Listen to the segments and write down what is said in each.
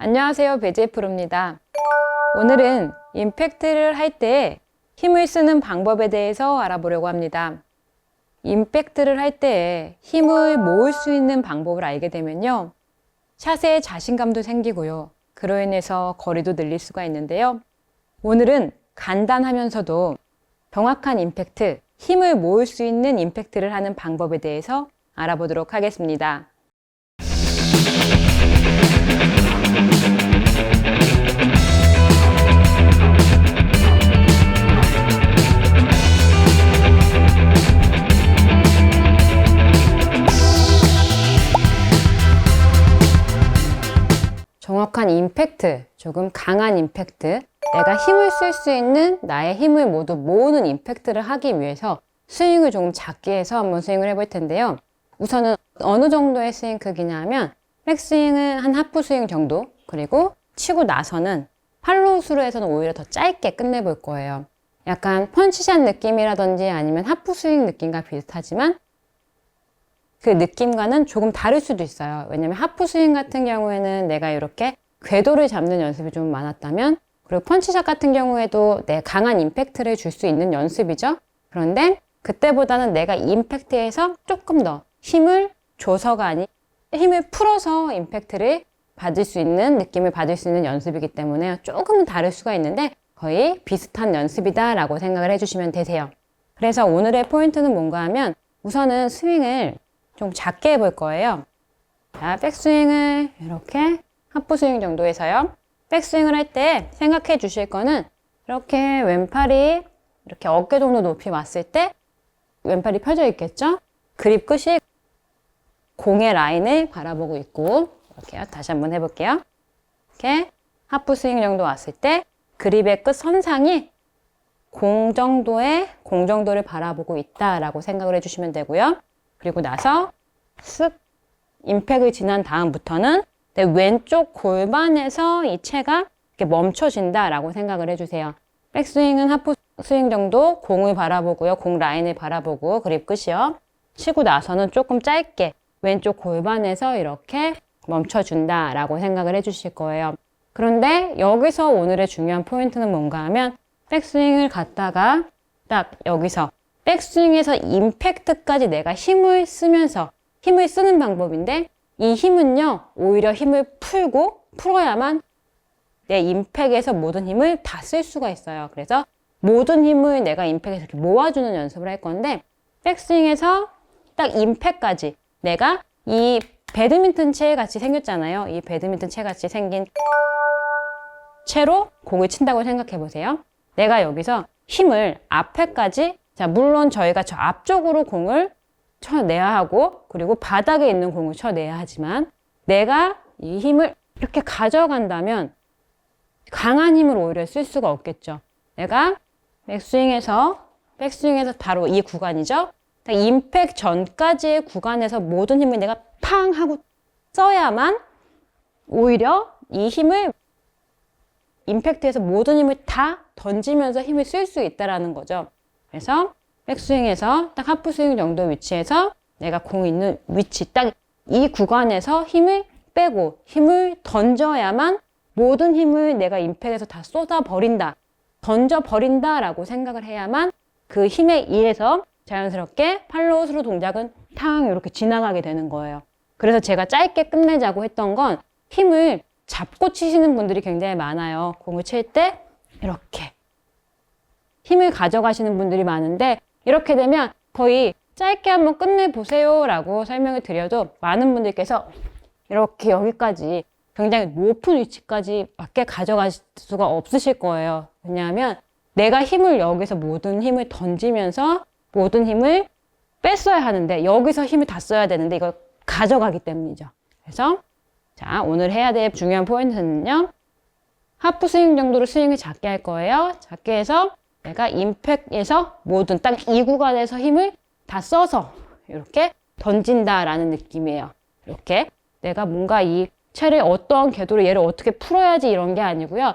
안녕하세요, 배지프로입니다. 오늘은 임팩트를 할 때 힘을 쓰는 방법에 대해서 알아보려고 합니다. 임팩트를 할 때 힘을 모을 수 있는 방법을 알게 되면요, 샷에 자신감도 생기고요, 그로 인해서 거리도 늘릴 수가 있는데요. 오늘은 간단하면서도 정확한 임팩트, 힘을 모을 수 있는 임팩트를 하는 방법에 대해서 알아보도록 하겠습니다. 정확한 임팩트, 조금 강한 임팩트, 내가 힘을 쓸 수 있는 나의 힘을 모두 모으는 임팩트를 하기 위해서 스윙을 조금 작게 해서 한번 스윙을 해볼 텐데요. 우선은 어느 정도의 스윙 크기냐면 백스윙은 한 하프 스윙 정도, 그리고 치고 나서는 팔로우스루 해서는 오히려 더 짧게 끝내볼 거예요. 약간 펀치샷 느낌이라든지 아니면 하프 스윙 느낌과 비슷하지만 그 느낌과는 조금 다를 수도 있어요. 왜냐면 하프 스윙 같은 경우에는 내가 이렇게 궤도를 잡는 연습이 좀 많았다면, 그리고 펀치샷 같은 경우에도 내 강한 임팩트를 줄 수 있는 연습이죠. 그런데 그때보다는 내가 임팩트에서 조금 더 힘을 줘서가 아닌 힘을 풀어서 임팩트를 받을 수 있는, 느낌을 받을 수 있는 연습이기 때문에 조금은 다를 수가 있는데 거의 비슷한 연습이다 라고 생각을 해주시면 되세요. 그래서 오늘의 포인트는 뭔가 하면 우선은 스윙을 좀 작게 해볼 거예요. 자, 백스윙을 이렇게 하프 스윙 정도 해서요. 백스윙을 할 때 생각해 주실 거는 이렇게 왼팔이 이렇게 어깨 정도 높이 왔을 때 왼팔이 펴져 있겠죠? 그립 끝이 공의 라인을 바라보고 있고, 이렇게요. 다시 한번 해볼게요. 이렇게 하프 스윙 정도 왔을 때 그립의 끝 선상이 공 정도를 바라보고 있다라고 생각을 해주시면 되고요. 그리고 나서 쓱 임팩을 지난 다음부터는 내 왼쪽 골반에서 이 채가 이렇게 멈춰진다라고 생각을 해주세요. 백스윙은 하프 스윙 정도 공을 바라보고요. 공 라인을 바라보고 그립 끝이요. 치고 나서는 조금 짧게 왼쪽 골반에서 이렇게 멈춰준다라고 생각을 해주실 거예요. 그런데 여기서 오늘의 중요한 포인트는 뭔가 하면 백스윙을 갖다가 딱 여기서 백스윙에서 임팩트까지 내가 힘을 쓰면서 힘을 쓰는 방법인데, 이 힘은요 오히려 힘을 풀어야만 내 임팩트에서 모든 힘을 다 쓸 수가 있어요. 그래서 모든 힘을 내가 임팩트에서 이렇게 모아주는 연습을 할 건데, 백스윙에서 딱 임팩트까지 내가 이 배드민턴 채 같이 생겼잖아요. 이 배드민턴 채 같이 생긴 채로 공을 친다고 생각해 보세요. 내가 여기서 힘을 앞에까지, 자, 물론 저희가 저 앞쪽으로 공을 쳐내야 하고, 그리고 바닥에 있는 공을 쳐내야 하지만, 내가 이 힘을 이렇게 가져간다면 강한 힘을 오히려 쓸 수가 없겠죠. 내가 백스윙에서 바로 이 구간이죠. 임팩트 전까지의 구간에서 모든 힘을 내가 팡 하고 써야만 오히려 이 힘을 임팩트에서 모든 힘을 다 던지면서 힘을 쓸 수 있다라는 거죠. 그래서 백스윙에서 딱 하프 스윙 정도 위치에서 내가 공 있는 위치 딱 이 구간에서 힘을 빼고 힘을 던져야만 모든 힘을 내가 임팩트에서 다 쏟아버린다, 던져버린다 라고 생각을 해야만 그 힘에 의해서 자연스럽게 팔로우스루 동작은 탕 이렇게 지나가게 되는 거예요. 그래서 제가 짧게 끝내자고 했던 건 힘을 잡고 치시는 분들이 굉장히 많아요. 공을 칠 때 이렇게 힘을 가져가시는 분들이 많은데, 이렇게 되면 거의 짧게 한번 끝내보세요 라고 설명을 드려도 많은 분들께서 이렇게 여기까지 굉장히 높은 위치까지 밖에 가져갈 수가 없으실 거예요. 왜냐하면 내가 힘을 여기서 모든 힘을 던지면서 모든 힘을 뺐어야 하는데, 여기서 힘을 다 써야 되는데 이걸 가져가기 때문이죠. 그래서 자, 오늘 해야 될 중요한 포인트는요, 하프 스윙 정도로 스윙을 작게 할 거예요. 작게 해서 내가 임팩트에서 모든 딱 이 구간에서 힘을 다 써서 이렇게 던진다라는 느낌이에요. 이렇게 내가 뭔가 이 채를 어떤 궤도로 얘를 어떻게 풀어야지 이런 게 아니고요.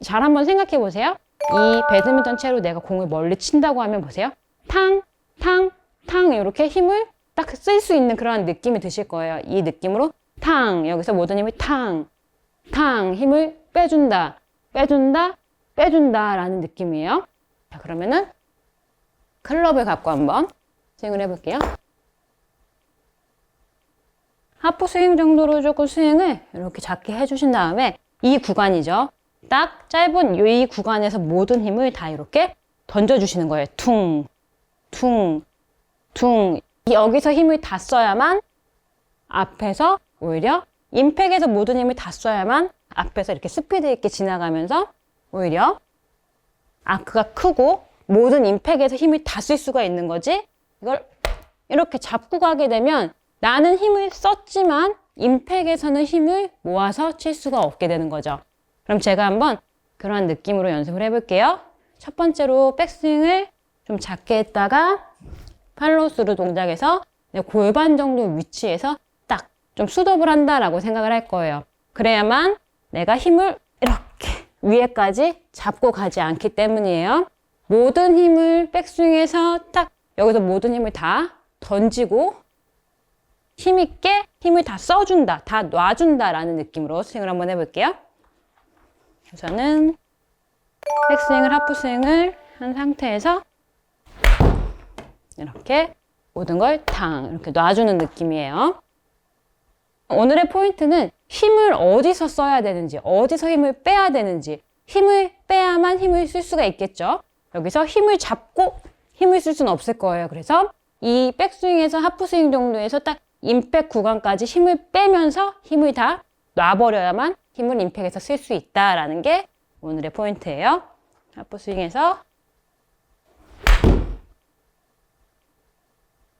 잘 한번 생각해 보세요. 이 배드민턴 채로 내가 공을 멀리 친다고 하면 보세요. 탕, 탕, 탕 이렇게 힘을 딱 쓸 수 있는 그런 느낌이 드실 거예요. 이 느낌으로 탕, 여기서 모든 힘을 탕, 탕 힘을 빼준다, 빼준다, 빼준다 라는 느낌이에요. 자, 그러면은 클럽을 갖고 한번 스윙을 해볼게요. 하프 스윙 정도로 조금 스윙을 이렇게 작게 해주신 다음에 이 구간이죠. 딱 짧은 이 구간에서 모든 힘을 다 이렇게 던져주시는 거예요. 퉁, 퉁, 퉁. 여기서 힘을 다 써야만 앞에서 오히려 임팩에서 모든 힘을 다 써야만 앞에서 이렇게 스피드 있게 지나가면서 오히려 아크가 크고 모든 임팩에서 힘을 다 쓸 수가 있는 거지. 이걸 이렇게 잡고 가게 되면 나는 힘을 썼지만 임팩에서는 힘을 모아서 칠 수가 없게 되는 거죠. 그럼 제가 한번 그런 느낌으로 연습을 해볼게요. 첫 번째로 백스윙을 좀 작게 했다가 팔로우스루 동작에서 골반 정도 위치에서 딱 좀 숫업을 한다라고 생각을 할 거예요. 그래야만 내가 힘을 이렇게 위에까지 잡고 가지 않기 때문이에요. 모든 힘을 백스윙에서 딱 여기서 모든 힘을 다 던지고 힘있게 힘을 다 써준다, 다 놔준다 라는 느낌으로 스윙을 한번 해볼게요. 우선은 백스윙을 하프스윙을 한 상태에서 이렇게 모든 걸 탕 이렇게 놔주는 느낌이에요. 오늘의 포인트는 힘을 어디서 써야 되는지, 어디서 힘을 빼야 되는지, 힘을 빼야만 힘을 쓸 수가 있겠죠. 여기서 힘을 잡고 힘을 쓸 수는 없을 거예요. 그래서 이 백스윙에서 하프스윙 정도에서 딱 임팩 구간까지 힘을 빼면서 힘을 다 놔버려야만 힘을 임팩에서 쓸 수 있다라는 게 오늘의 포인트예요. 하프스윙에서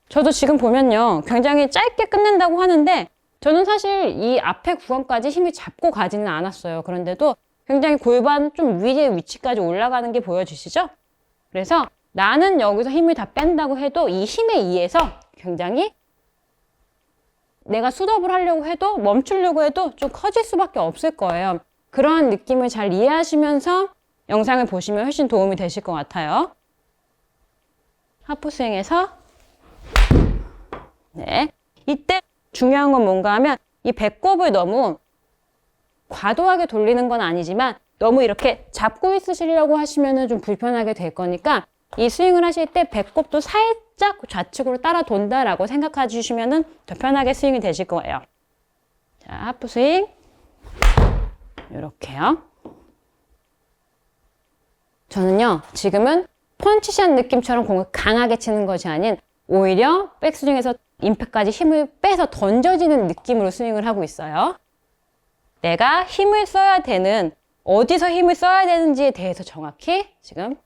저도 지금 보면요, 굉장히 짧게 끝낸다고 하는데 저는 사실 이 앞에 구간까지 힘을 잡고 가지는 않았어요. 그런데도 굉장히 골반 좀 위에 위치까지 올라가는 게 보여지시죠? 그래서 나는 여기서 힘을 다 뺀다고 해도 이 힘에 의해서 굉장히 내가 숫업을 하려고 해도 멈추려고 해도 좀 커질 수밖에 없을 거예요. 그런 느낌을 잘 이해하시면서 영상을 보시면 훨씬 도움이 되실 것 같아요. 하프스윙에서 네, 이때 중요한 건 뭔가 하면 이 배꼽을 너무 과도하게 돌리는 건 아니지만 너무 이렇게 잡고 있으시려고 하시면 좀 불편하게 될 거니까 이 스윙을 하실 때 배꼽도 살짝 좌측으로 따라 돈다라고 생각해 주시면 더 편하게 스윙이 되실 거예요. 자, 하프 스윙 이렇게요. 저는요, 지금은 펀치샷 느낌처럼 공을 강하게 치는 것이 아닌 오히려 백스윙에서 임팩까지 힘을 빼서 던져지는 느낌으로 스윙을 하고 있어요. 내가 힘을 써야 되는, 어디서 힘을 써야 되는지에 대해서 정확히 지금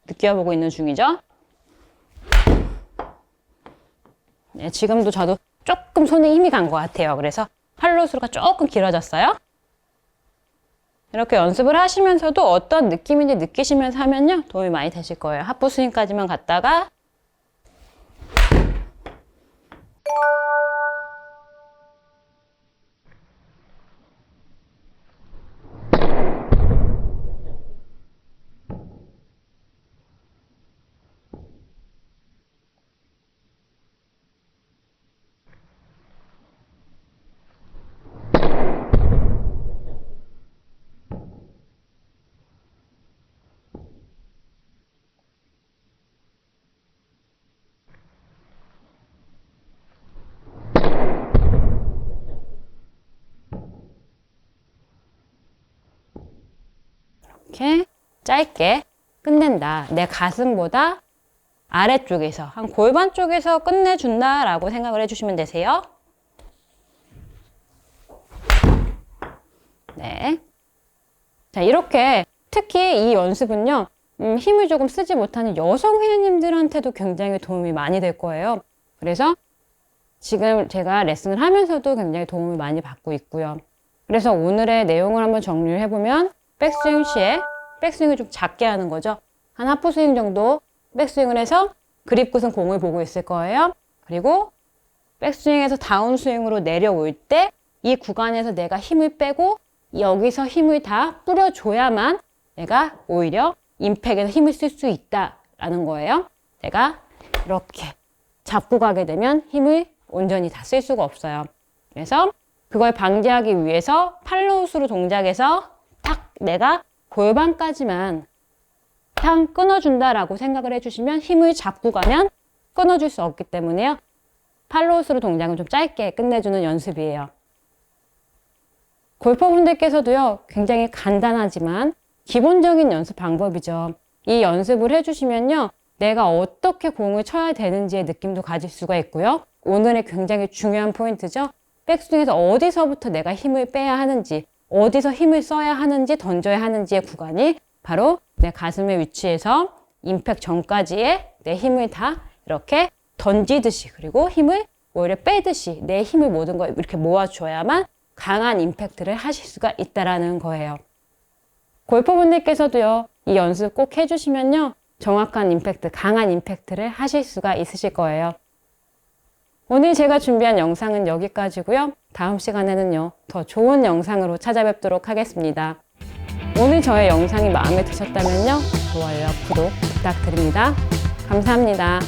느껴보고 있는 중이죠. 네, 지금도 저도 조금 손에 힘이 간 것 같아요. 그래서 팔로우스루가 조금 길어졌어요. 이렇게 연습을 하시면서도 어떤 느낌인지 느끼시면서 하면요, 도움이 많이 되실 거예요. 하프 스윙까지만 갔다가 이렇게 짧게 끝낸다. 내 가슴보다 아래쪽에서, 한 골반 쪽에서 끝내준다 라고 생각을 해주시면 되세요. 네. 자, 이렇게 특히 이 연습은요, 힘을 조금 쓰지 못하는 여성 회원님들한테도 굉장히 도움이 많이 될 거예요. 그래서 지금 제가 레슨을 하면서도 굉장히 도움을 많이 받고 있고요. 그래서 오늘의 내용을 한번 정리를 해보면 백스윙 시에 백스윙을 좀 작게 하는 거죠. 한 하프 스윙 정도 백스윙을 해서 그립 끝은 공을 보고 있을 거예요. 그리고 백스윙에서 다운 스윙으로 내려올 때 이 구간에서 내가 힘을 빼고 여기서 힘을 다 뿌려줘야만 내가 오히려 임팩에서 힘을 쓸 수 있다라는 거예요. 내가 이렇게 잡고 가게 되면 힘을 온전히 다 쓸 수가 없어요. 그래서 그걸 방지하기 위해서 팔로우스루 동작에서 딱 내가 골반까지만 탕 끊어준다라고 생각을 해주시면 힘을 잡고 가면 끊어줄 수 없기 때문에요. 팔로우스루 동작은 좀 짧게 끝내주는 연습이에요. 골퍼분들께서도요, 굉장히 간단하지만 기본적인 연습 방법이죠. 이 연습을 해주시면요, 내가 어떻게 공을 쳐야 되는지의 느낌도 가질 수가 있고요. 오늘의 굉장히 중요한 포인트죠. 백스윙에서 어디서부터 내가 힘을 빼야 하는지, 어디서 힘을 써야 하는지, 던져야 하는지의 구간이 바로 내 가슴의 위치에서 임팩트 전까지의 내 힘을 다 이렇게 던지듯이, 그리고 힘을 오히려 빼듯이 내 힘을 모든 걸 이렇게 모아줘야만 강한 임팩트를 하실 수가 있다라는 거예요. 골퍼분들께서도요, 이 연습 꼭 해주시면요, 정확한 임팩트, 강한 임팩트를 하실 수가 있으실 거예요. 오늘 제가 준비한 영상은 여기까지고요. 다음 시간에는요, 더 좋은 영상으로 찾아뵙도록 하겠습니다. 오늘 저의 영상이 마음에 드셨다면요, 좋아요와 구독 부탁드립니다. 감사합니다.